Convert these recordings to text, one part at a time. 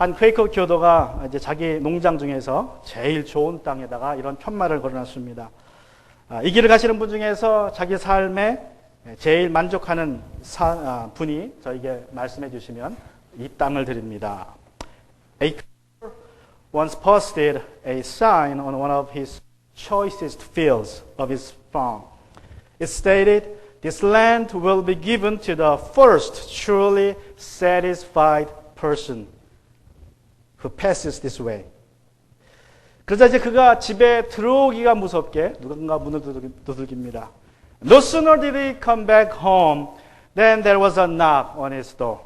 한 퀘이커 교도가 이제 자기 농장 중에서 제일 좋은 땅에다가 이런 편말을 걸어놨습니다. 이 길을 가시는 분 중에서 자기 삶에 제일 만족하는 분이 저에게 말씀해 주시면 이 땅을 드립니다. A carpenter once posted a sign on one of his choicest fields of his farm. It stated, "This land will be given to the first truly satisfied person who passes this way." 그러자 이제 그가 집에 들어오기가 무섭게 누군가 문을 두들깁니다. No sooner did he come back home than there was a knock on his door.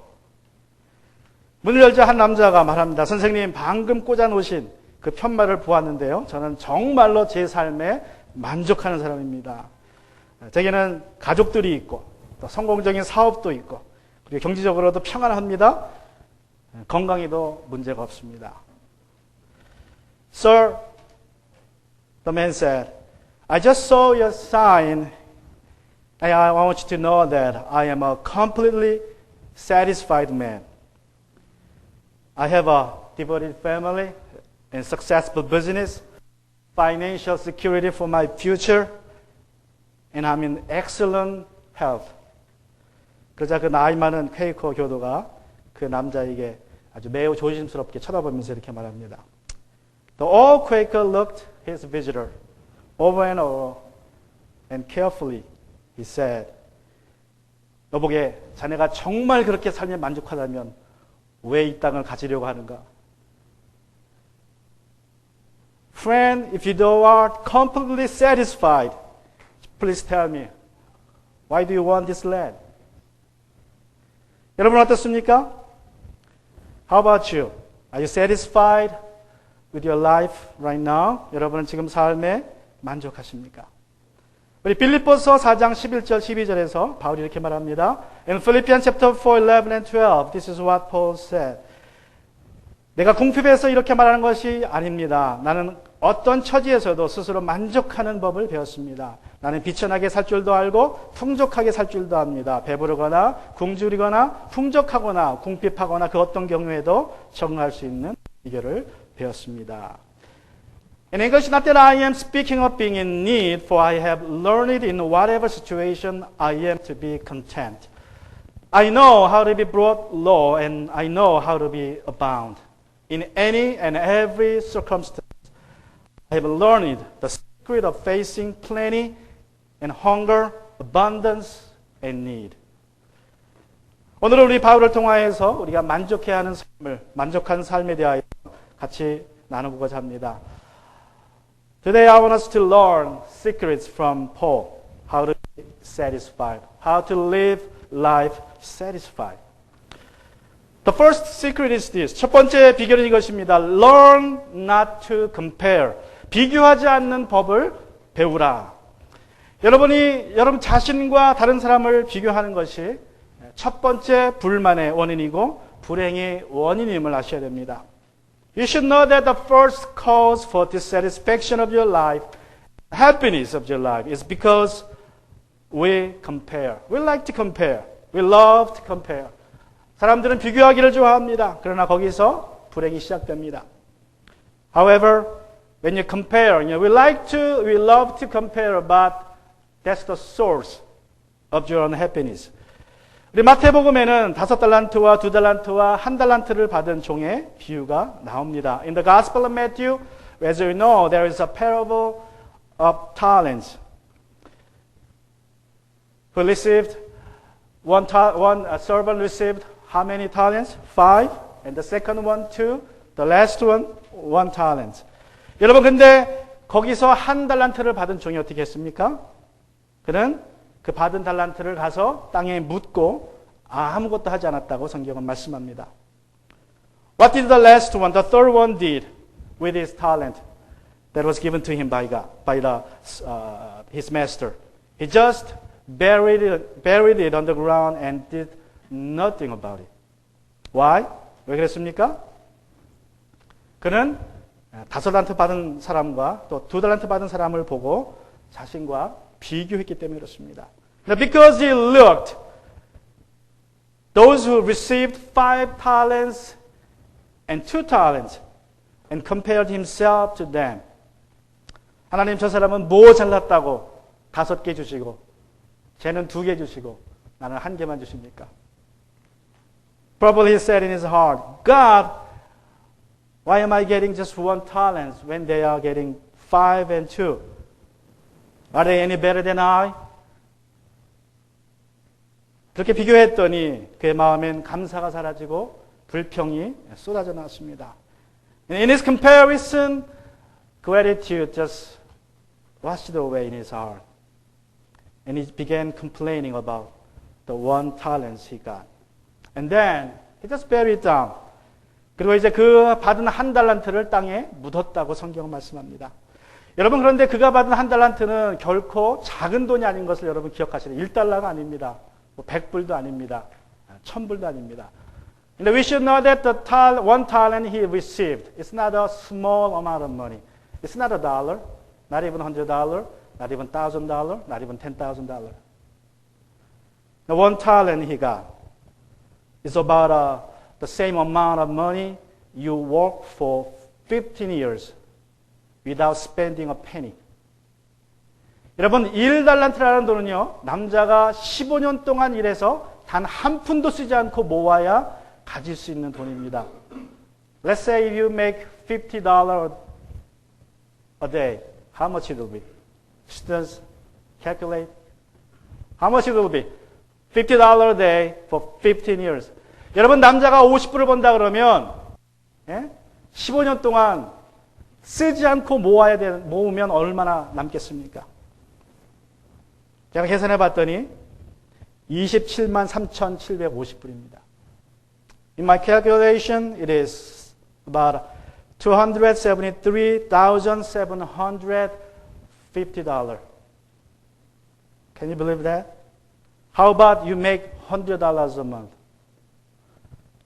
문을 열자 한 남자가 말합니다. 선생님, 방금 꽂아놓으신 그 편말을 보았는데요. 저는 정말로 제 삶에 만족하는 사람입니다. 제게는 가족들이 있고 또 성공적인 사업도 있고 그리고 경제적으로도 평안합니다. 건강에도 문제가 없습니다. Sir, the man said, I just saw your sign and I want you to know that I am a completely satisfied man. I have a devoted family and successful business, financial security for my future, and I'm in excellent health. 그러자 그 나이 많은 퀘이커 교도가 그 남자에게 아주 매우 조심스럽게 쳐다보면서 이렇게 말합니다. The old Quaker looked his visitor over and over and carefully he said, 너보게 자네가 정말 그렇게 삶에 만족하다면 왜 이 땅을 가지려고 하는가? Friend, if you are completely satisfied, please tell me, why do you want this land? 여러분 어떻습니까? How about you? Are you satisfied with your life right now? 여러분은 지금 삶에 만족하십니까? 우리 빌립보서 4장 11절 12절에서 바울이 이렇게 말합니다. In Philippians chapter 4, 11 and 12, this is what Paul said. 내가 궁핍해서 이렇게 말하는 것이 아닙니다. 나는 어떤 처지에서도 스스로 만족하는 법을 배웠습니다. 나는 비천하게 살 줄도 알고 풍족하게 살 줄도 압니다. 배부르거나 굶주리거나 풍족하거나 궁핍하거나 그 어떤 경우에도 적응할 수 있는 비결을 배웠습니다. In English, not that I am speaking of being in need, for I have learned it in whatever situation I am to be content. I know how to be brought low, and I know how to be abound. In any and every circumstance, I have learned the secret of facing plenty and hunger, abundance and need. 오늘은 우리 바울을 통하여서 우리가 만족해야 하는 삶을, 만족한 삶에 대하여 같이 나누고자 합니다. Today I want us to learn secrets from Paul, how to be satisfied, how to live life satisfied. The first secret is this. 첫 번째 비결은 이것입니다. Learn not to compare. 비교하지 않는 법을 배우라. 여러분 자신과 다른 사람을 비교하는 것이 첫 번째 불만의 원인이고 불행의 원인임을 아셔야 됩니다. You should know that the first cause for dissatisfaction of your life, happiness of your life, is because we compare. We like to compare. We love to compare. 사람들은 비교하기를 좋아합니다. 그러나 거기서 불행이 시작됩니다. However, when you compare, we love to compare, but that's the source of your unhappiness. 우리 마태복음에는 5달란트와 2달란트와 1달란트를 받은 종의 비유가 나옵니다. In the Gospel of Matthew, as you know, there is a parable of talents. Who received one servant received how many talents? 5. And the second one 2. The last one 1 talent. 여러분 근데 거기서 1달란트를 받은 종이 어떻게 했습니까? 그는 그 받은 달란트를 가서 땅에 묻고 아무것도 하지 않았다고 성경은 말씀합니다. What did the last one, the third one did with his talent that was given to him by God, by his master? He just buried it on the ground and did nothing about it. Why? 왜 그랬습니까? 그는 5달란트 받은 사람과 또 2달란트 받은 사람을 보고 자신과 비교했기 때문에 그렇습니다. Now because he looked, those who received 5 talents and 2 talents and compared himself to them. 하나님 저 사람은 뭐 잘났다고 5개 주시고 쟤는 2개 주시고 나는 1개만 주십니까? Probably he said in his heart, God, why am I getting just 1 talent when they are getting 5 and 2? Are they any better than I? 그렇게 비교했더니 그의 마음엔 감사가 사라지고 불평이 쏟아져 나왔습니다. In his comparison, gratitude just washed away in his heart. And he began complaining about the 1 talent he got. And then he just buried it down. 그리고 이제 그 받은 1 달란트를 땅에 묻었다고 성경은 말씀합니다. 여러분 그런데 그가 받은 1 달란트는 결코 작은 돈이 아닌 것을 여러분 기억하시라. 1달러가 아닙니다. 100불도 아닙니다. 1000불도 아닙니다. And we should know that the 1 talent he received is not a small amount of money. It's not a dollar, not even $100, not even $1,000, not even $10,000. The 1 talent he got is about the same amount of money you work for 15 years without spending a penny. 여러분 1달란트라는 돈은요. 남자가 15년 동안 일해서 단 한 푼도 쓰지 않고 모아야 가질 수 있는 돈입니다. Let's say if you make $50 a day, how much it will be? Students calculate. How much it will be? $50 a day for 15 years. 여러분 남자가 50불을 번다 그러면 15년 동안 쓰지 않고 모으면 얼마나 남겠습니까? 제가 계산해 봤더니 27만 3,750불입니다. In my calculation, it is about $273,750. Can you believe that? How about you make $100 a month?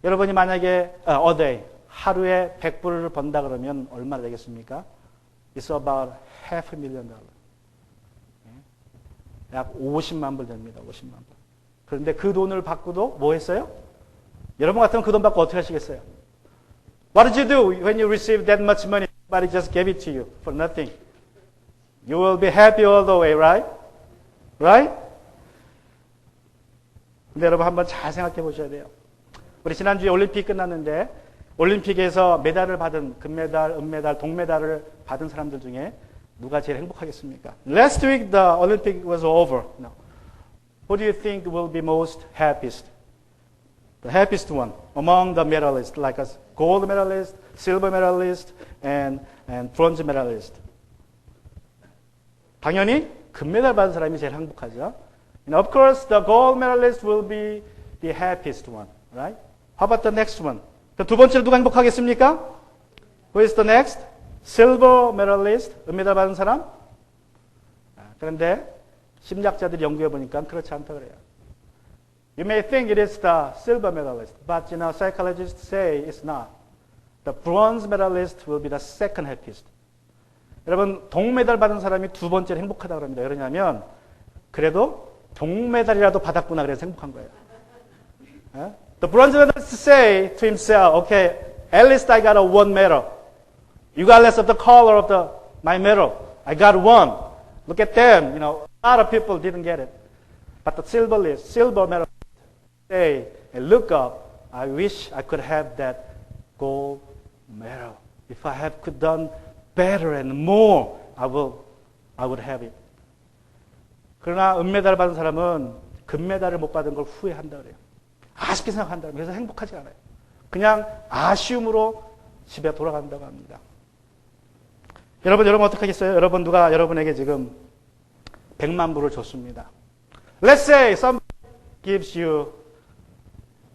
여러분이 만약에 a day, 하루에 100불을 번다 그러면 얼마나 되겠습니까? It's about $500,000. 약 50만 불 됩니다. 50만 불. 그런데 그 돈을 받고도 뭐 했어요? 여러분 같으면 그 돈 받고 어떻게 하시겠어요? What did you do when you received that much money? Somebody just gave it to you for nothing. You will be happy all the way, right? Right? 근데 여러분 한번 잘 생각해 보셔야 돼요. 우리 지난주에 올림픽 끝났는데 올림픽에서 메달을 받은 금메달, 은메달, 동메달을 받은 사람들 중에 누가 제일 행복하겠습니까? Last week the Olympic was over. No. Who do you think will be most happiest? The happiest one among the medalists, like a gold medalist, silver medalist, and bronze medalist. 당연히 금메달 받은 사람이 제일 행복하죠. And of course, the gold medalist will be the happiest one, right? How about the next one? 두 번째로 누가 행복하겠습니까? Who is the next? Silver medalist, 은메달 받은 사람? 그런데 심리학자들이 연구해 보니까 그렇지 않다 그래요. You may think it is the silver medalist, but psychologists say it's not. The bronze medalist will be the second happiest. 여러분, 동메달 받은 사람이 두 번째로 행복하다고 합니다. 그러냐면 그래도 동메달이라도 받았구나 그래서 행복한 거예요. The bronze medalist say to himself, okay, at least I got a 1 medal. Regardless of the color of my medal, I got 1. Look at them, a lot of people didn't get it. But the silver medal say and look up, I wish I could have that gold medal. If I could done better and more, I would have it. 그러나 은메달 받은 사람은 금메달을 못 받은 걸 후회한다 그래요. 아쉽게 생각한다. 그래서 행복하지 않아요. 그냥 아쉬움으로 집에 돌아간다고 합니다. 여러분 어떻게 하겠어요? 여러분 누가 여러분에게 지금 100만 불을 줬습니다. Let's say somebody gives you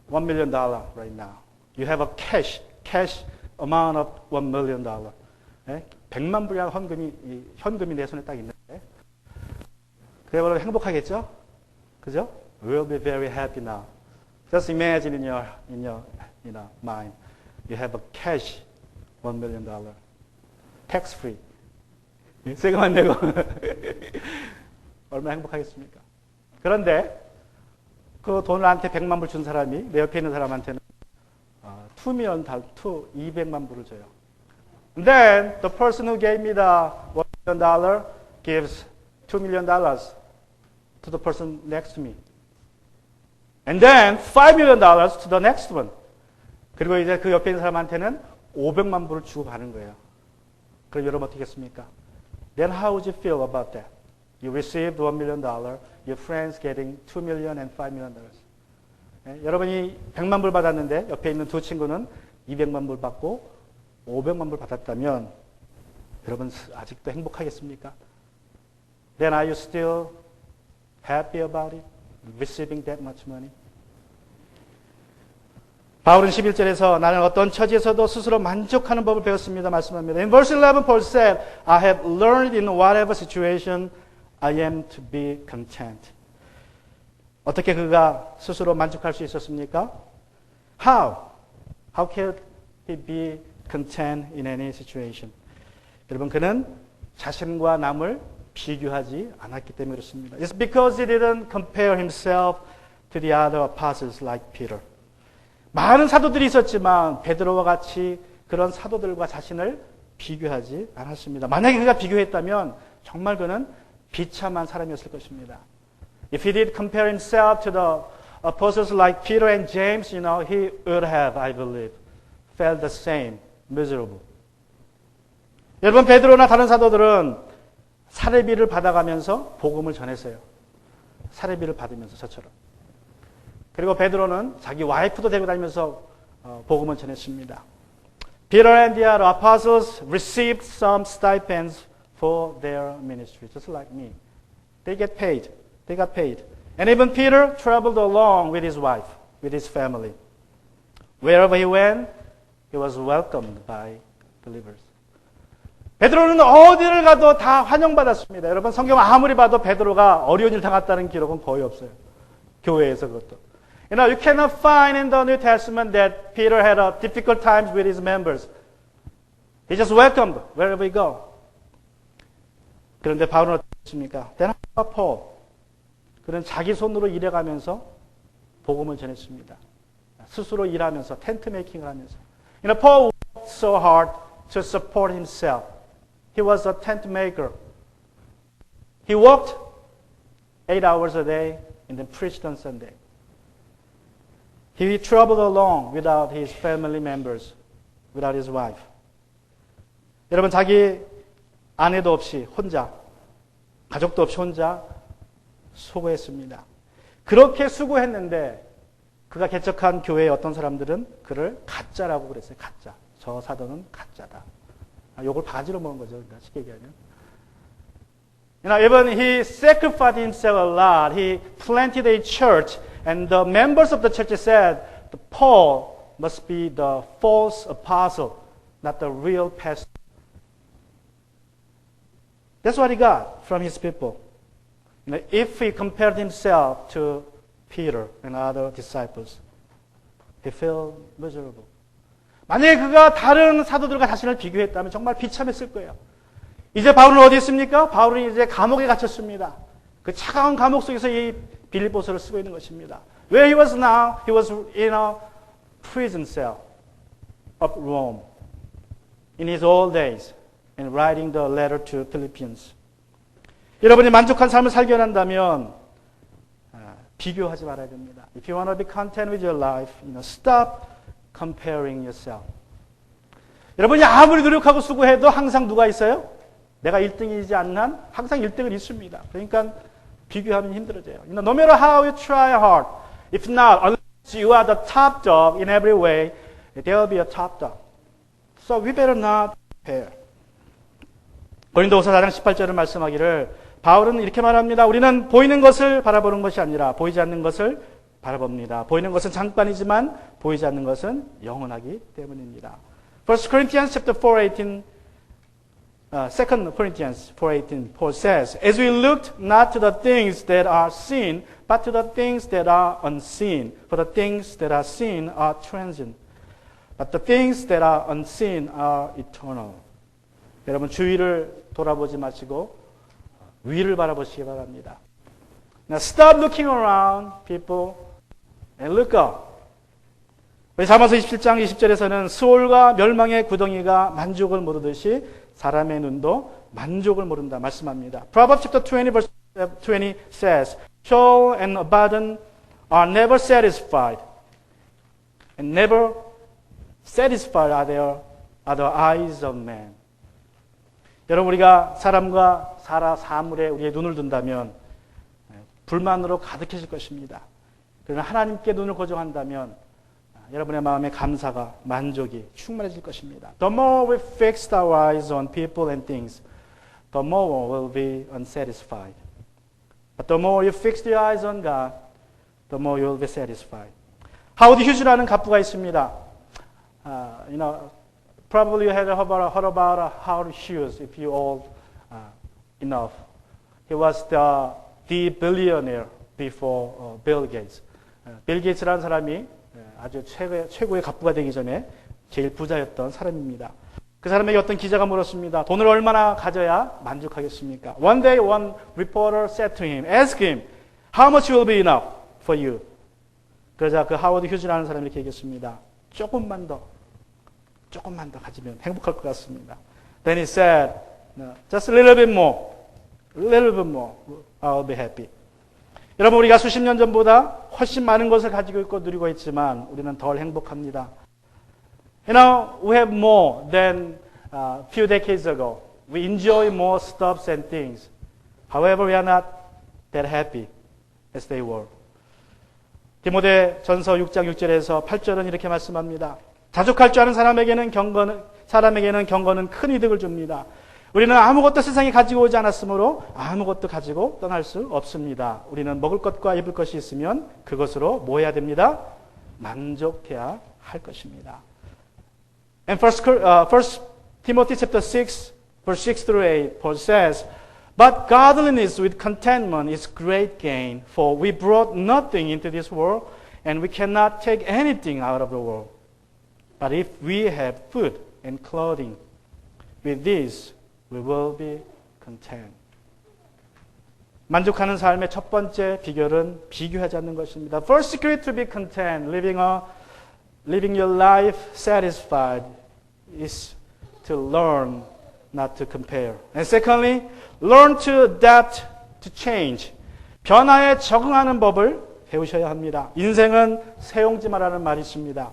$1 million right now. You have a cash amount of $1 million. 100만 불이라는 현금이 내 손에 딱 있는데. 그래버리면 행복하겠죠? 그죠? We'll be very happy now. Just imagine in your mind, you have a cash $1 million, tax free. 세금 안 내고 얼마나 행복하겠습니까? 그런데 그 돈을 나한테 100만 불 준 사람이 내 옆에 있는 사람한테는 2,000,000 달러, 200만 불을 줘요. And then the person who gave me the $1,000,000 gives $2,000,000 to the person next to me. And then $5,000,000 to the next one. 그리고 이제 그 옆에 있는 사람한테는 500만 불을 주고 가는 거예요. 그럼 여러분 어떻게 했습니까? Then how would you feel about that? You received $1,000,000, your friends getting $2,000,000 and $5,000,000. 네? 여러분이 100만 불 받았는데 옆에 있는 두 친구는 200만 불 받고 500만 불 받았다면 여러분 아직도 행복하겠습니까? Then are you still happy about it? Receiving that much money? 바울은 11절에서 나는 어떤 처지에서도 스스로 만족하는 법을 배웠습니다. 말씀합니다. In verse 11, Paul said, I have learned in whatever situation I am to be content. 어떻게 그가 스스로 만족할 수 있었습니까? How? How can he be content in any situation? 여러분, 그는 자신과 남을 비교하지 않았기 때문에 그렇습니다. It's because he didn't compare himself to the other apostles like Peter. 많은 사도들이 있었지만 베드로와 같이 그런 사도들과 자신을 비교하지 않았습니다. 만약에 그가 비교했다면 정말 그는 비참한 사람이었을 것입니다. If he did compare himself to the apostles like Peter and James, he would have, I believe, felt the same, miserable. 여러분, 베드로나 다른 사도들은 사례비를 받아가면서 복음을 전했어요. 사례비를 받으면서 저처럼. 그리고 베드로는 자기 와이프도 데리고 다니면서 복음을 전했습니다. Peter and the other apostles received some stipends for their ministry, just like me. They get paid. They got paid. And even Peter traveled along with his wife, with his family. Wherever he went, he was welcomed by believers. 베드로는 어디를 가도 다 환영받았습니다. 여러분, 성경 아무리 봐도 베드로가 어려운 일 당했다는 기록은 거의 없어요. 교회에서 그것도. You cannot find in the New Testament that Peter had a difficult times with his members. He just welcomed wherever he go. 그런데 바울은 어떻습니까? Then how about Paul? 그는 자기 손으로 일해가면서 복음을 전했습니다. 스스로 일하면서 텐트 메이킹을 하면서. Paul worked so hard to support himself. He was a tent maker. He worked 8 hours a day and then preached on Sunday. He traveled along without his family members, without his wife. 여러분, 자기 아내도 없이 혼자, 가족도 없이 혼자 수고했습니다. 그렇게 수고했는데 그가 개척한 교회의 어떤 사람들은 그를 가짜라고 그랬어요. 가짜. 저 사도는 가짜다. 욕을 바가지로 먹은 거죠. 그러니까 쉽게 얘기하면. Even he sacrificed himself a lot. He planted a church. And the members of the church said, Paul must be the false apostle, not the real pastor. That's what he got from his people. If he compared himself to Peter and other disciples, he felt miserable. 만약에 그가 다른 사도들과 자신을 비교했다면 정말 비참했을 거예요. 이제 바울은 어디 있습니까? 바울은 이제 감옥에 갇혔습니다. 그 차가운 감옥 속에서 이 빌립보서를 쓰고 있는 것입니다. Where he was now, he was in a prison cell of Rome in his old days and writing the letter to Philippians. 여러분이 만족한 삶을 살기 원한다면 비교하지 말아야 됩니다. If you want to be content with your life, stop comparing yourself. 여러분이 아무리 노력하고 수고해도 항상 누가 있어요? 내가 1등이지 않는 한 항상 1등은 있습니다. 그러니까 비교하면 힘들어져요. No matter how you try hard, if not, unless you are the top dog in every way, there will be a top dog. So we better not compare. 고린도후서 4장 18절을 말씀하기를 바울은 이렇게 말합니다. 우리는 보이는 것을 바라보는 것이 아니라 보이지 않는 것을 바라봅니다. 보이는 것은 잠깐이지만 보이지 않는 것은 영원하기 때문입니다. 1 Corinthians chapter 4:18 2 Corinthians 4:18, Paul says, As we looked not to the things that are seen, but to the things that are unseen. For the things that are seen are transient, but the things that are unseen are eternal. 여러분, 주위를 돌아보지 마시고 위를 바라보시기 바랍니다. Now stop looking around people and look up. 우리 잠언서 27장 20절에서는 수월과 멸망의 구덩이가 만족을 모르듯이 사람의 눈도 만족을 모른다 말씀합니다. Proverbs chapter 20 verse 20 says, Sheol and Abaddon are never satisfied, and never satisfied are the eyes of man. 여러분, 우리가 사람과 사물에 우리의 눈을 둔다면 불만으로 가득해질 것입니다. 그러나 하나님께 눈을 고정한다면 여러분의 마음에 감사가, 만족이 충만해질 것입니다. The more we fix our eyes on people and things, the more we'll be unsatisfied. But the more you fix your eyes on God, the more you'll be satisfied. 하워드 휴즈라는 갑부가 있습니다. Probably you have heard about Howard Hughes if you old enough. He was the billionaire before Bill Gates. 빌 게이츠라는 사람이 아주 최고의 갑부가 되기 전에 제일 부자였던 사람입니다. 그 사람에게 어떤 기자가 물었습니다. 돈을 얼마나 가져야 만족하겠습니까? One day one reporter said to him, ask him, how much will be enough for you? 그러자 그 하워드 휴즈라는 사람이 이렇게 얘기했습니다. 조금만 더 가지면 행복할 것 같습니다. Then he said, just a little bit more, I'll be happy. 여러분, 우리가 수십 년 전보다 훨씬 많은 것을 가지고 있고 누리고 있지만 우리는 덜 행복합니다. You know, we have more than a few decades ago. We enjoy more stuffs and things. However, we are not that happy as they were. 디모데 전서 6장 6절에서 8절은 이렇게 말씀합니다. 자족할 줄 아는 사람에게는 경건은 큰 이득을 줍니다. 우리는 아무것도 세상에 가지고 오지 않았으므로 아무것도 가지고 떠날 수 없습니다. 우리는 먹을 것과 입을 것이 있으면 그것으로 뭐 해야 됩니다? 만족해야 할 것입니다. And first Timothy chapter 6, verse 6 through 8, Paul says, But godliness with contentment is great gain, for we brought nothing into this world, and we cannot take anything out of the world. But if we have food and clothing, with this we will be content. 만족하는 삶의 첫 번째 비결은 비교하지 않는 것입니다. First secret to be content, living your life satisfied, is to learn not to compare. And secondly, learn to adapt to change. 변화에 적응하는 법을 배우셔야 합니다. 인생은 세옹지마라는 말이 있습니다.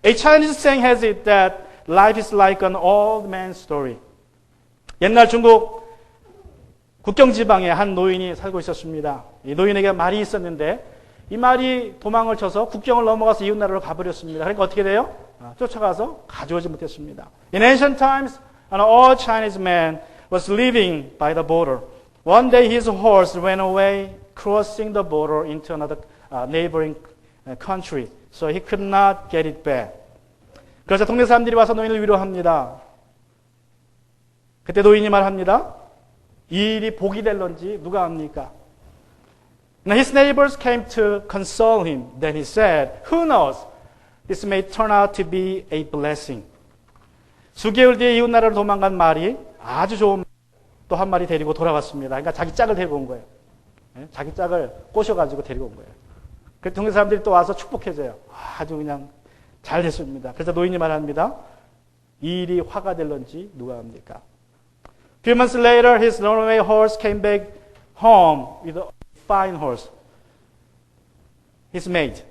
A Chinese saying has it that life is like an old man's story. 옛날 중국 국경 지방에 한 노인이 살고 있었습니다. 이 노인에게 말이 있었는데 이 말이 도망을 쳐서 국경을 넘어가서 이웃나라로 가버렸습니다. 그러니까 어떻게 돼요? 쫓아가서 가져오지 못했습니다. In ancient times, an old Chinese man was living by the border. One day his horse ran away, crossing the border into another neighboring country. So he could not get it back. 그래서 동네 사람들이 와서 노인을 위로합니다. 그때 노인이 말합니다. 이 일이 복이 될런지 누가 압니까? Now his neighbors came to console him. Then he said, Who knows? This may turn out to be a blessing. 수개월 뒤에 이웃 나라로 도망간 말이 아주 좋은 또 한 마리 데리고 돌아왔습니다. 그러니까 자기 짝을 데리고 온 거예요. 자기 짝을 꼬셔가지고 데리고 온 거예요. 그 동네 사람들이 또 와서 축복해줘요. 아주 그냥 잘 됐습니다. 그래서 노인이 말합니다. 이 일이 화가 될런지 누가 압니까? Few months later, his runaway horse came back home with a fine horse. His mate.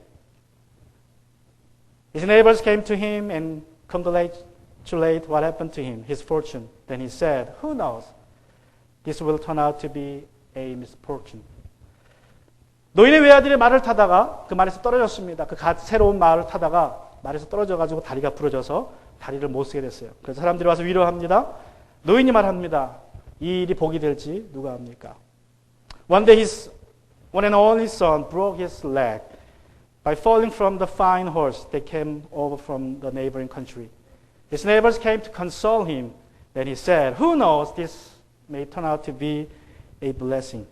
His neighbors came to him and congratulated what happened to him, his fortune. Then he said, Who knows? This will turn out to be a misfortune. 노인의 외아들이 말을 타다가 그 말에서 떨어졌습니다. 그 새로운 말을 타다가 말에서 떨어져가지고 다리가 부러져서 다리를 못 쓰게 됐어요. 그래서 사람들이 와서 위로합니다. 노인이 말합니다. 이 일이 복이 될지 누가 압니까? One day his one and only son broke his leg by falling from the fine horse that came over from the neighboring country. His neighbors came to console him. Then he said, Who knows? This may turn out to be a blessing.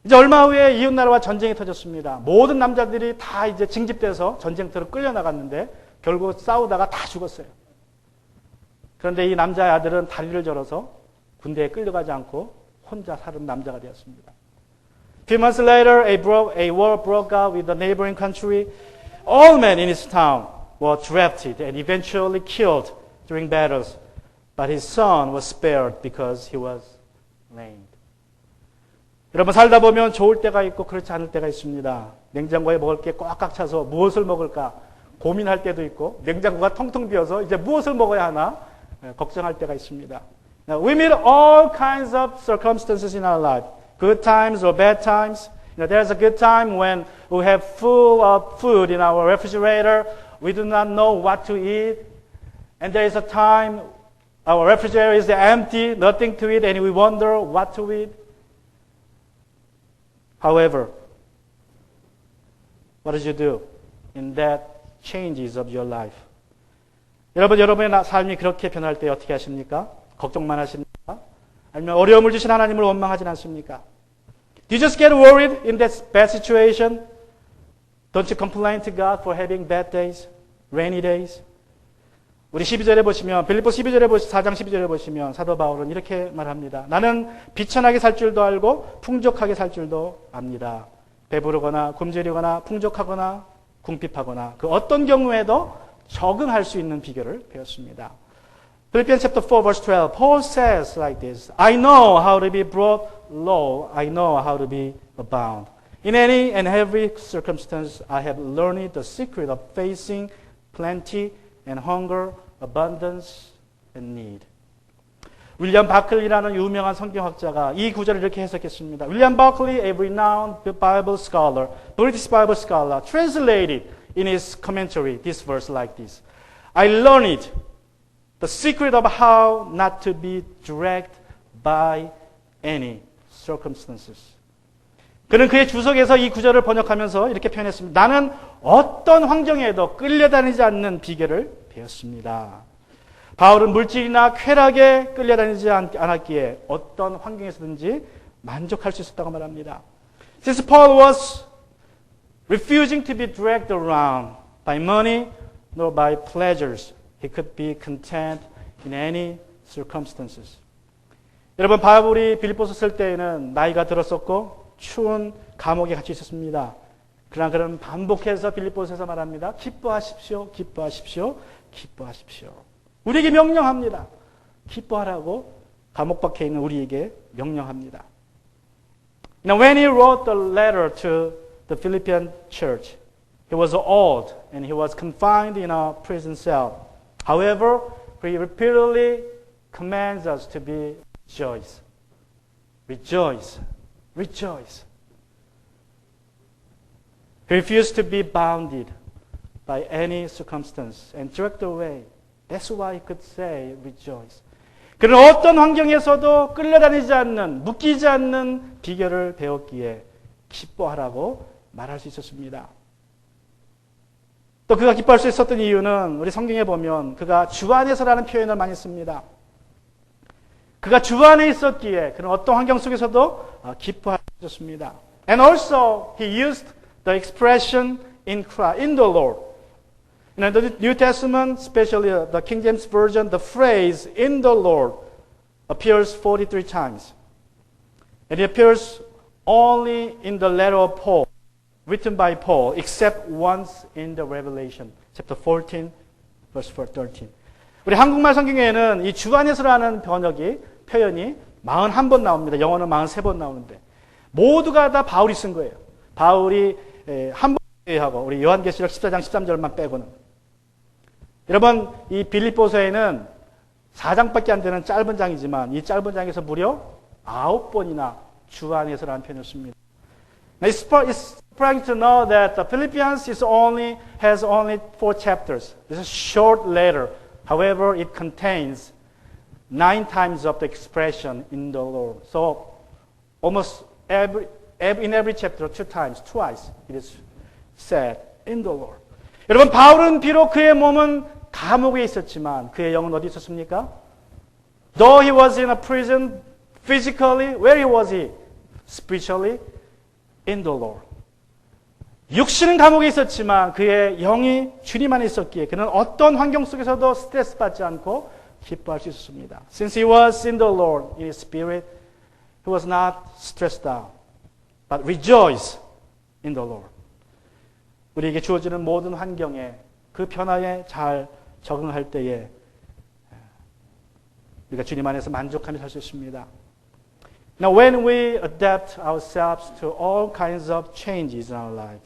이제 얼마 후에 이웃나라와 전쟁이 터졌습니다. 모든 남자들이 다 이제 징집돼서 전쟁터로 끌려나갔는데 결국 싸우다가 다 죽었어요. 그런데 이 남자의 아들은 다리를 절어서 군대에 끌려가지 않고 혼자 사는 남자가 되었습니다. Few months later, a war broke out with the neighboring country. all men in his town were drafted and eventually killed during battles, but his son was spared because he was lame. 여러분 살다 보면 좋을 때가 있고 그렇지 않을 때가 있습니다. 냉장고에 먹을 게 꽉꽉 차서 무엇을 먹을까 고민할 때도 있고 냉장고가 텅텅 비어서 이제 무엇을 먹어야 하나 걱정할 때가 있습니다. Now, we meet all kinds of circumstances in our life, good times or bad times. There's a good time when we have full of food in our refrigerator. We do not know what to eat. And there is a time our refrigerator is empty, nothing to eat, and we wonder what to eat. However, what did you do in that changes of your life? 여러분의 삶이 그렇게 변할 때 어떻게 하십니까? 걱정만 하십니까? 아니면 어려움을 주신 하나님을 원망하진 않습니까? Do you just get worried in that bad situation? Don't you complain to God for having bad days, rainy days? 우리 12절에 보시면 빌립보서 4장 12절에 보시면 사도 바울은 이렇게 말합니다. 나는 비천하게 살 줄도 알고 풍족하게 살 줄도 압니다. 배부르거나 굶주리거나 풍족하거나 궁핍하거나 그 어떤 경우에도 적응할 수 있는 비결을 배웠습니다. Philippians chapter 4 verse 12 Paul says like this. I know how to be brought low. I know how to be abound. In any and every circumstance I have learned the secret of facing plenty and hunger, abundance and need. 윌리엄 바클리라는 유명한 성경학자가 이 구절을 이렇게 해석했습니다. 윌리엄 바클리, a renowned Bible scholar, British Bible scholar, translated in his commentary this verse like this. I learned the secret of how not to be dragged by any circumstances. 그는 그의 주석에서 이 구절을 번역하면서 이렇게 표현했습니다. 나는 어떤 환경에도 끌려다니지 않는 비결을 배웠습니다. 바울은 물질이나 쾌락에 끌려다니지 않았기에 어떤 환경에서든지 만족할 수 있었다고 말합니다. Since Paul was refusing to be dragged around by money nor by pleasures, he could be content in any circumstances. 여러분 바울이 빌립보서 쓸 때에는 나이가 들었었고 추운 감옥에 갇혀 있었습니다. 그러나 그는 반복해서 빌립보서에서 말합니다. 기뻐하십시오, 기뻐하십시오, 기뻐하십시오. 우리에게 명령합니다. 기뻐하라고 감옥 밖에 있는 우리에게 명령합니다. Now when he wrote the letter to the Philippian church, he was old and he was confined in a prison cell. However, he repeatedly commands us to be rejoice. Rejoice. Rejoice. He refused to be bounded by any circumstance and dragged away. That's why he could say rejoice. 그는 어떤 환경에서도 끌려다니지 않는, 묶이지 않는 비결을 배웠기에 기뻐하라고 말할 수 있었습니다. 또 그가 기뻐할 수 있었던 이유는 우리 성경에 보면 그가 주 안에서라는 표현을 많이 씁니다. 그가 주 안에 있었기에 그는 어떤 환경 속에서도 기뻐할 수 있었습니다. And also he used the expression in the Lord. In the New Testament, especially the King James Version, the phrase in the Lord appears 43 times. And it appears only in the letter of Paul, written by Paul, except once in the Revelation, chapter 14, verse 13. 우리 한국말 성경에는 이 주 안에서라는 표현이 41번 나옵니다. 영어는 43번 나오는데 모두가 다 바울이 쓴 거예요. 바울이 한 번 하고 우리 요한계시록 14장 13절만 빼고는. 여러분 이 빌립보서에는 4장밖에 안 되는 짧은 장이지만 이 짧은 장에서 무려 9번이나 주 안에서라는 표현을 씁니다. Now it's surprising to know that the Philippians has only 4 chapters. It's a short letter. However, it contains 9 times of the expression in the Lord. So almost in every chapter, twice it is said in the Lord. 여러분 바울은 비록 그의 몸은 감옥에 있었지만 그의 영은 어디 있었습니까? Though he was in a prison physically, where was he? Spiritually, in the Lord. 육신은 감옥에 있었지만 그의 영이 주님 안에 있었기에 그는 어떤 환경 속에서도 스트레스 받지 않고 기뻐할 수 있었습니다. Since he was in the Lord, in his spirit, he was not stressed out, but rejoiced in the Lord. 우리에게 주어지는 모든 환경에 그 변화에 잘 적응할 때에 우리가 주님 안에서 만족하며 살 수 있습니다. Now, when we adapt ourselves to all kinds of changes in our life,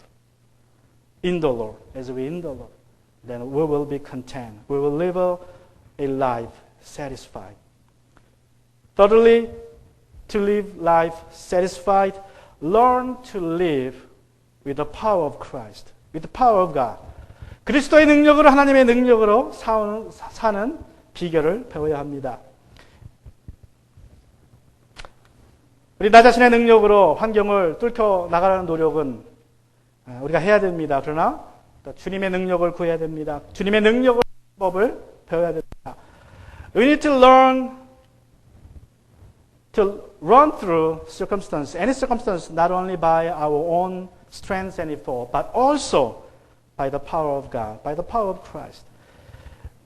in the Lord, as we in the Lord, then we will be content. We will live a life satisfied. Thirdly, to live life satisfied, learn to live with the power of Christ, with the power of God. 그리스도의 능력으로 하나님의 능력으로 사는 비결을 배워야 합니다. 우리 나 자신의 능력으로 환경을 뚫고 나가려는 노력은 우리가 해야 됩니다. 그러나 주님의 능력을 구해야 됩니다. 주님의 능력을 법을 배워야 됩니다. We need to learn to run through circumstance, any circumstance, not only by our own strength and effort, but also by the power of God, by the power of Christ.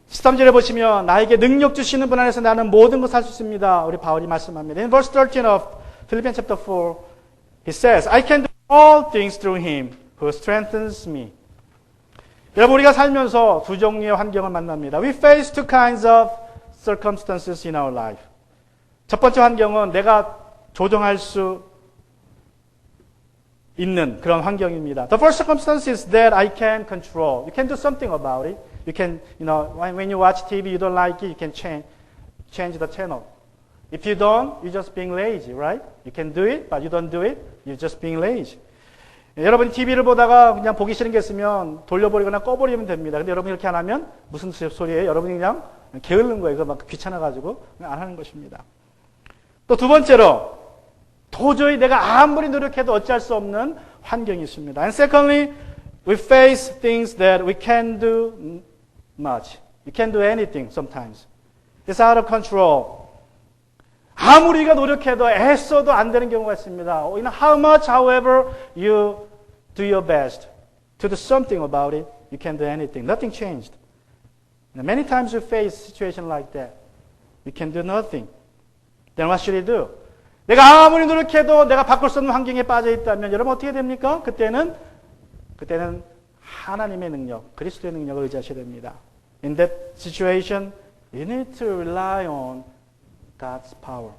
13절에 보시면 나에게 능력 주시는 분 안에서 나는 모든 것을 할 수 있습니다. 우리 바울이 말씀합니다. In verse 13 of Philippians chapter 4, he says, I can do all things through him who strengthens me. 여러분, 우리가 살면서 두 종류의 환경을 만납니다. We face two kinds of circumstances in our life. 첫 번째 환경은 내가 조정할 수 있는 그런 환경입니다. The first circumstance is that I can control. You can do something about it. You can, when you watch TV, you don't like it, you can change the channel. If you don't, you're just being lazy, right? You can do it, but you don't do it, you're just being lazy. 여러분이 TV를 보다가 그냥 보기 싫은 게 있으면 돌려버리거나 꺼버리면 됩니다. 근데 여러분이 이렇게 안 하면 무슨 소리예요? 여러분이 그냥 게으른 거예요. 막 귀찮아가지고 안 하는 것입니다. 또 두 번째로 도저히 내가 아무리 노력해도 어찌할 수 없는 환경이 있습니다. And secondly, we face things that we can't do much. You can't do anything sometimes. It's out of control. 아무리 우리가 노력해도 애써도 안 되는 경우가 있습니다. How much, however, you do your best to do something about it, you can't do anything. Nothing changed. And many times you face a situation like that. You can do nothing. Then what should you do? 내가 아무리 노력해도 내가 바꿀 수 없는 환경에 빠져 있다면 여러분 어떻게 됩니까? 그때는 하나님의 능력, 그리스도의 능력을 의지하셔야 됩니다. In that situation, you need to rely on God's power.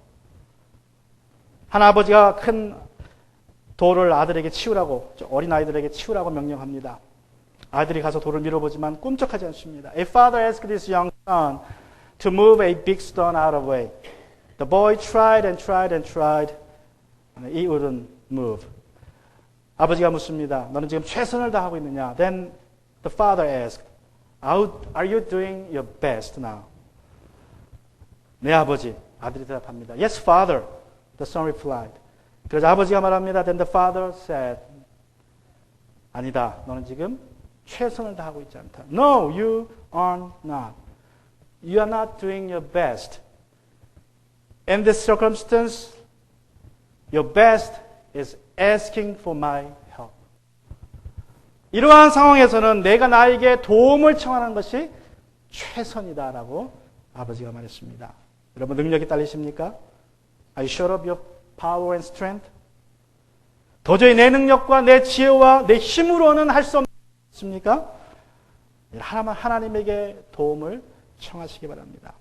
하나 아버지가 큰 돌을 아들에게 치우라고, 어린 아이들에게 치우라고 명령합니다. 아이들이 가서 돌을 밀어보지만 꿈쩍하지 않습니다. A father asked this young son to move a big stone out of the way. The boy tried and tried and tried, and he wouldn't move. 아버지가 묻습니다. 너는 지금 최선을 다하고 있느냐? Then the father asked, Are you doing your best now? 네, 아버지. 아들이 대답합니다. Yes, father. The son replied. 그래서 아버지가 말합니다. Then the father said, 아니다. 너는 지금 최선을 다하고 있지 않다. No, you are not. You are not doing your best. In this circumstance, your best is asking for my help. 이러한 상황에서는 내가 나에게 도움을 청하는 것이 최선이다라고 아버지가 말했습니다. 여러분 능력이 딸리십니까? Are you sure of your power and strength? 도저히 내 능력과 내 지혜와 내 힘으로는 할 수 없습니까? 하나님에게 도움을 청하시기 바랍니다.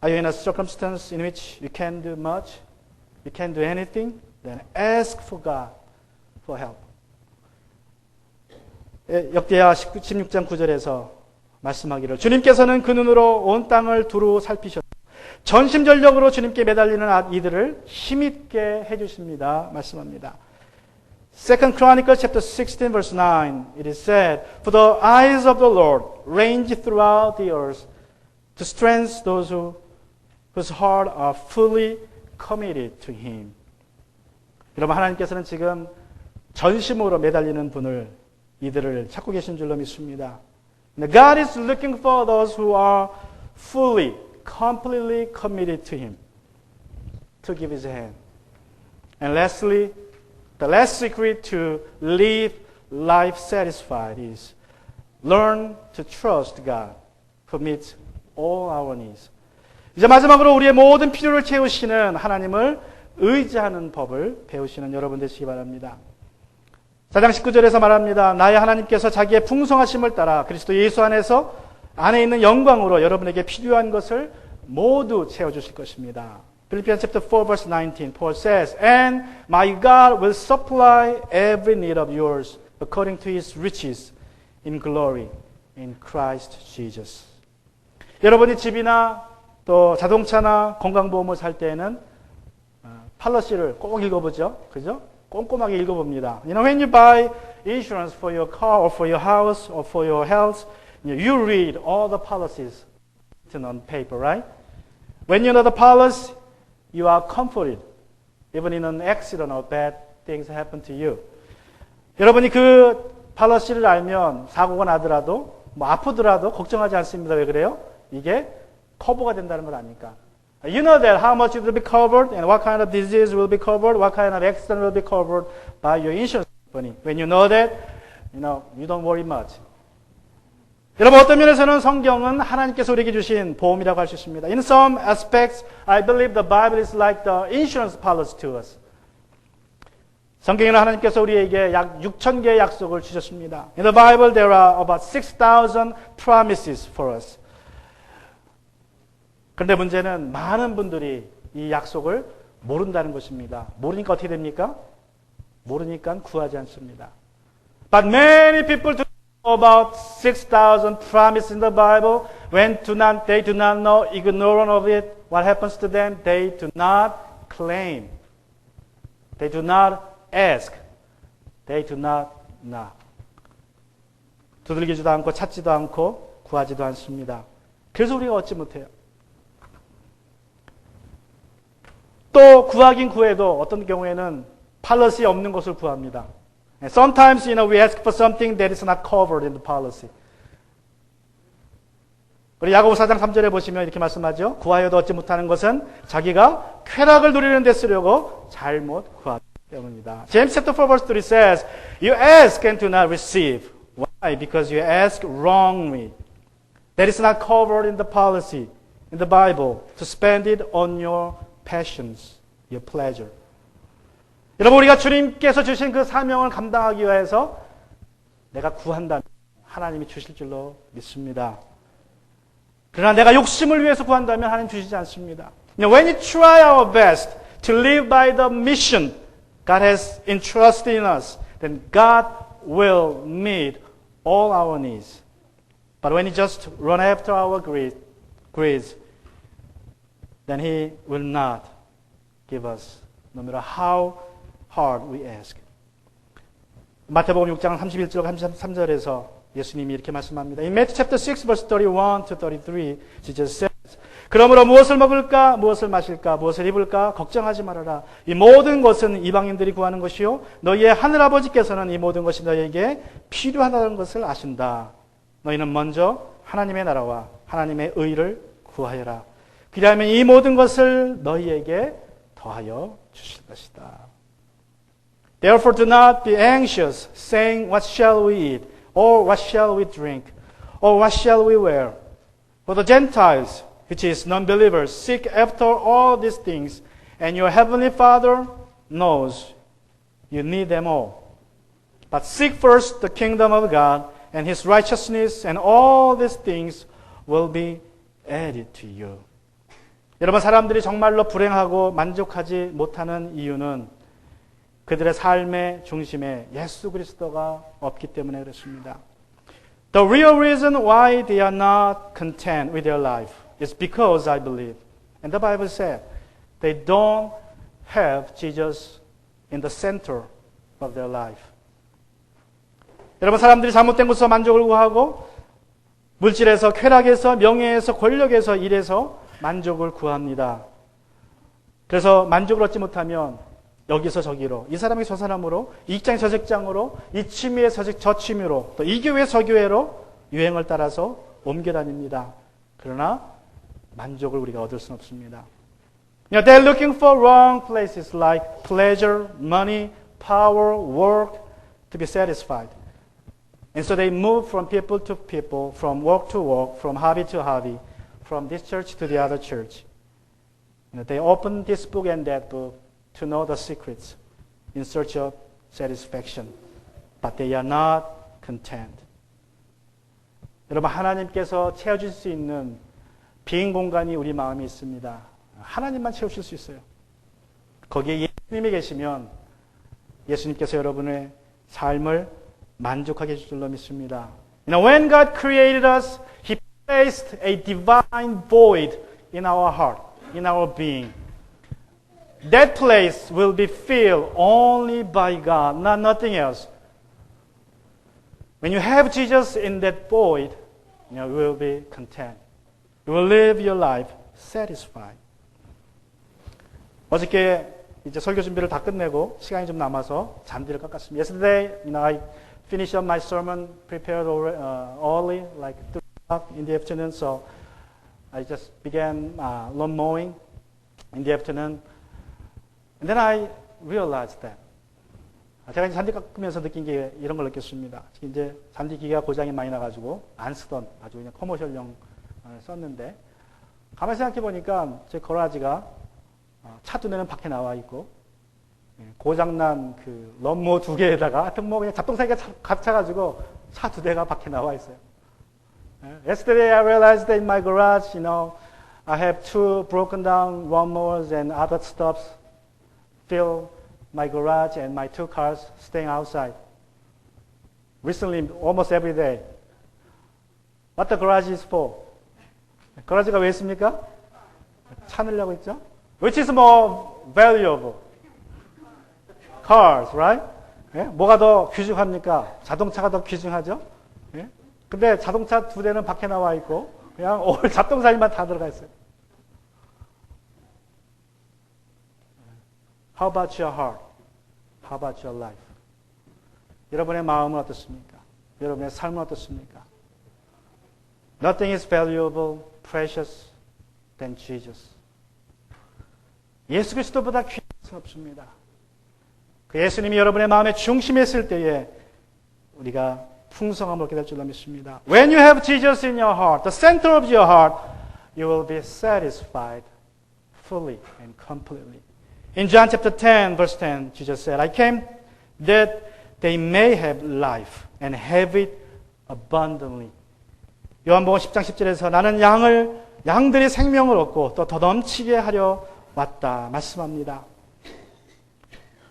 Are you in a circumstance in which you can't do much? You can't do anything? Then ask for God for help. 역대하 16장 9절에서 말씀하기를 주님께서는 그 눈으로 온 땅을 두루 살피셨고 전심전력으로 주님께 매달리는 이들을 힘있게 해주십니다. 말씀합니다. 2 Chronicles chapter 16 verse 9 it is said, For the eyes of the Lord range throughout the earth to strengthen those whose heart are fully committed to Him. 여러분 하나님께서는 지금 전심으로 매달리는 분을 이들을 찾고 계신 줄로 믿습니다. God is looking for those who are fully, completely committed to Him, to give His hand. And lastly, the last secret to live life satisfied is learn to trust God who meets all our needs. 이제 마지막으로 우리의 모든 필요를 채우시는 하나님을 의지하는 법을 배우시는 여러분 되시기 바랍니다. 4장 19절에서 말합니다. 나의 하나님께서 자기의 풍성하심을 따라 그리스도 예수 안에서 안에 있는 영광으로 여러분에게 필요한 것을 모두 채워주실 것입니다. Philippians chapter 4 verse 19, Paul says, And my God will supply every need of yours according to His riches in glory in Christ Jesus. 여러분이 집이나 또 자동차나 건강보험을 살 때에는 팔러시를 꼭 읽어보죠. 그죠? 꼼꼼하게 읽어봅니다. You know, when you buy insurance for your car or for your house or for your health, you read all the policies written on paper, right? When you know the policy, you are comforted, even in an accident or bad things happen to you. 여러분이 그 policy를 알면 사고가 나더라도 뭐 아프더라도 걱정하지 않습니다. 왜 그래요? 이게 커버가 된다는 걸 아니까. You know that how much it will be covered and what kind of disease will be covered, what kind of accident will be covered by your insurance company. When you know that, you don't worry much. 여러분 어떤 면에서는 성경은 하나님께서 우리에게 주신 보험이라고 할 수 있습니다. In some aspects, I believe the Bible is like the insurance policy to us. 성경에는 하나님께서 우리에게 약 6,000개의 약속을 주셨습니다. In the Bible, there are about 6,000 promises for us. 그런데 문제는 많은 분들이 이 약속을 모른다는 것입니다. 모르니까 어떻게 됩니까? 모르니까 구하지 않습니다. But many people do know about 6,000 promises in the Bible. When they do not know, ignorant of it, what happens to them? They do not claim. They do not ask. They do not knock. 두들기지도 않고 찾지도 않고 구하지도 않습니다. 그래서 우리가 얻지 못해요. 또 구하긴 구해도 어떤 경우에는 policy 없는 것을 구합니다. Sometimes, we ask for something that is not covered in the policy. 우리 야고보 4장 3절에 보시면 이렇게 말씀하죠. 구하여도 얻지 못하는 것은 자기가 쾌락을 누리는 데 쓰려고 잘못 구하기 때문이다. James chapter 4 verse 3 says, You ask and do not receive. Why? Because you ask wrongly. That is not covered in the policy, in the Bible, to spend it on your passions, your pleasure. 여러분 우리가 주님께서 주신 그 사명을 감당하기 위해서 내가 구한다면 하나님이 주실 줄로 믿습니다. 그러나 내가 욕심을 위해서 구한다면 하나님 주시지 않습니다. When we try our best to live by the mission God has entrusted in us, then God will meet all our needs. But when we just run after our greeds, then He will not give us, no matter how hard we ask. 마태복음 6장 31절 33절에서 예수님이 이렇게 말씀합니다. In Matthew chapter 6 verse 31 to 33, Jesus says, 그러므로 무엇을 먹을까, 무엇을 마실까, 무엇을 입을까 걱정하지 말아라. 이 모든 것은 이방인들이 구하는 것이요 너희의 하늘아버지께서는 이 모든 것이 너희에게 필요하다는 것을 아신다. 너희는 먼저 하나님의 나라와 하나님의 의를 구하여라. 그리하면 이 모든 것을 너희에게 더하여 주실 것이다. Therefore do not be anxious, saying, What shall we eat? Or what shall we drink? Or what shall we wear? For the Gentiles, which is non-believers, seek after all these things, and your heavenly Father knows you need them all. But seek first the kingdom of God and His righteousness, and all these things will be added to you. 여러분, 사람들이 정말로 불행하고 만족하지 못하는 이유는 그들의 삶의 중심에 예수 그리스도가 없기 때문에 그렇습니다. The real reason why they are not content with their life is because, I believe, and the Bible said, they don't have Jesus in the center of their life. 여러분, 사람들이 잘못된 곳에서 만족을 구하고 물질에서, 쾌락에서, 명예에서, 권력에서, 일에서 만족을 구합니다. 그래서 만족을 얻지 못하면 여기서 저기로, 이 사람이 저 사람으로, 이 직장이 저 직장으로, 이 취미에 저 취미로, 또 이 교회 저 교회로 유행을 따라서 옮겨 다닙니다. 그러나 만족을 우리가 얻을 수는 없습니다. They're looking for wrong places like pleasure, money, power, work to be satisfied. And so they move from people to people, from work to work, from hobby to hobby, from this church to the other church. They open this book and that book to know the secrets in search of satisfaction. but they are not content. 여러분, 하나님께서 채워줄 수 있는 빈 공간이 우리 마음에 있습니다. 하나님만 채우실 수 있어요. 거기에 예수님이 계시면 예수님께서 여러분의 삶을 만족하게 해줄 줄로 믿습니다. You know, when God created us, He placed a divine void in our heart, in our being. That place will be filled only by God, not nothing else. When you have Jesus in that void, you know, you will be content. You will live your life satisfied. 어저께 이제 설교 준비를 다 끝내고 시간이 좀 남아서 잔디를 깎았습니다. Yesterday, you know, I finished up my sermon, prepared early, like 3 o'clock in the afternoon. So I just began lawn mowing in the afternoon. And then I realized that. 제가 이제 잔디 깎으면서 느낀 게 이런 걸 느꼈습니다. 이제 잔디 기계가 고장이 많이 나가지고 안 쓰던 아주 그냥 커머셜용 썼는데 가만히 생각해 보니까 제 거라지가 차 두 대는 밖에 나와 있고 고장난 그 런모 2개에다가 하여튼 뭐 그냥 잡동사니가 갇혀가지고 차 2대가 밖에 나와 있어요. Yesterday I realized that in my garage, you know, I have 2 broken down lawnmowers and other stuffs fill my garage and my 2 cars staying outside. Recently, almost every day. What the garage is for? 거라지가 왜 있습니까? 차 넣으려고 있죠? Which is more valuable? Cars, right? 예? 뭐가 더 귀중합니까? 자동차가 더 귀중하죠? 예? 근데 자동차 2대는 밖에 나와 있고 그냥 올 잡동사니만 다 들어가 있어요. How about your heart? How about your life? 여러분의 마음은 어떻습니까? 여러분의 삶은 어떻습니까? Nothing is valuable, precious than Jesus. 예수 그리스도보다 귀한 것은 없습니다. 그 예수님이 여러분의 마음의 중심에 있을 때에 우리가 풍성함을 얻게 될 줄로 믿습니다. When you have Jesus in your heart, the center of your heart, you will be satisfied fully and completely. In John chapter 10, verse 10, Jesus said, I came that they may have life and have it abundantly. 요한복음 10장 10절에서 나는 양들이 생명을 얻고 또 더 넘치게 하려 왔다 말씀합니다.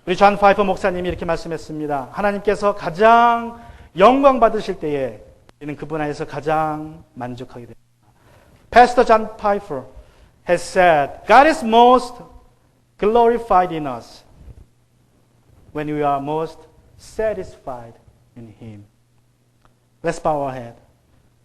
우리 존 파이퍼 목사님이 이렇게 말씀했습니다. 하나님께서 가장 영광 받으실 때에 우리는 그분 안에서 가장 만족하게 됩니다. Pastor John Piper has said, God is most glorified in us when we are most satisfied in Him. Let's bow our head.